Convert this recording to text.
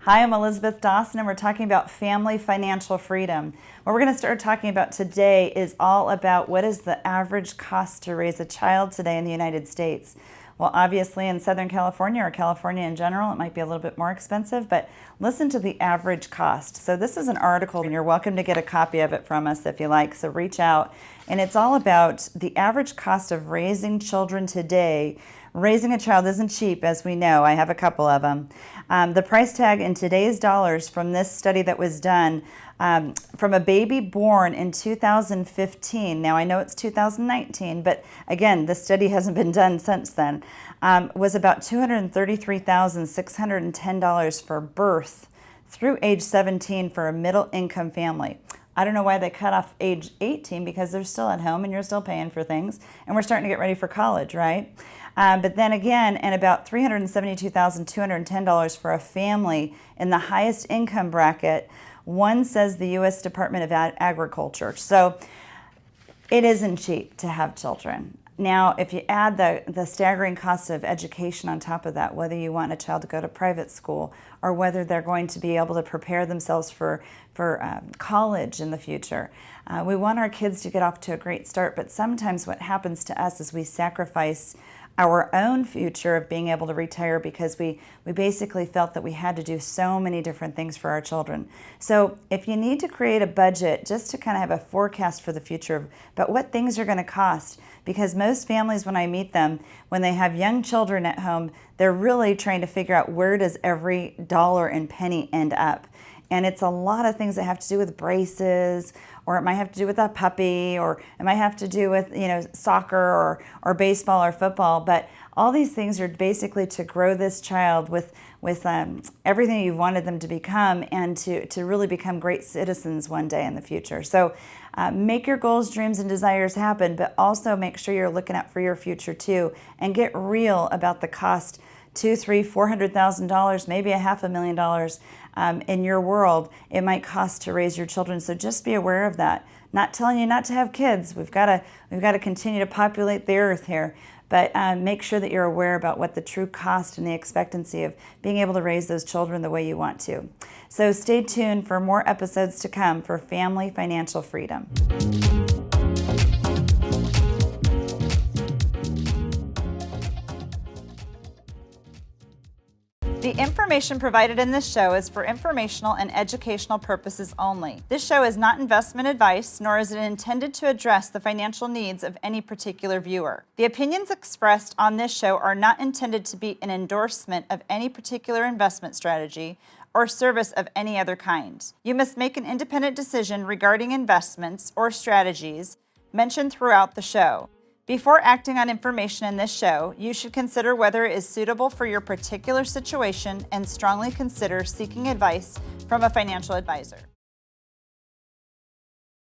Hi, I'm Elisabeth Dawson, and we're talking about family financial freedom. What we're going to start talking about today is all about what is the average cost to raise a child today in the United States. Well, obviously in Southern California or California in general, it might be a little bit more expensive, but listen to the average cost. So this is an article, and you're welcome to get a copy of it from us if you like, so reach out. And it's all about the average cost of raising children today. Raising a child isn't cheap, as we know. I have a couple of them. The price tag in today's dollars from this study that was done from a baby born in 2015, now I know it's 2019, but again, the study hasn't been done since then, was about $233,610 for birth through age 17 for a middle income family. I don't know why they cut off age 18, because they're still at home and you're still paying for things, and we're starting to get ready for college, right? But then again, and about $372,210 for a family in the highest income bracket, one says the U.S. Department of Agriculture. So it isn't cheap to have children. Now, if you add the staggering cost of education on top of that, whether you want a child to go to private school or whether they're going to be able to prepare themselves for college in the future, we want our kids to get off to a great start, but sometimes what happens to us is we sacrifice our own future of being able to retire because we basically felt that we had to do so many different things for our children. So if you need to create a budget just to kind of have a forecast for the future about what things are going to cost, because most families, when I meet them, when they have young children at home, they're really trying to figure out where does every dollar and penny end up. And it's a lot of things that have to do with braces, or it might have to do with a puppy, or it might have to do with, soccer or baseball or football. But all these things are basically to grow this child with everything you've wanted them to become, and to really become great citizens one day in the future. So make your goals, dreams, and desires happen, but also make sure you're looking out for your future too, and get real about the cost. $200,000, $300,000, $400,000, maybe $500,000 in your world, it might cost to raise your children. So just be aware of that. Not telling you not to have kids. We've got to continue to populate the earth here, but make sure that you're aware about what the true cost and the expectancy of being able to raise those children the way you want to. So stay tuned for more episodes to come for Family Financial Freedom. The information provided in this show is for informational and educational purposes only. This show is not investment advice, nor is it intended to address the financial needs of any particular viewer. The opinions expressed on this show are not intended to be an endorsement of any particular investment strategy or service of any other kind. You must make an independent decision regarding investments or strategies mentioned throughout the show. Before acting on information in this show, you should consider whether it is suitable for your particular situation and strongly consider seeking advice from a financial advisor.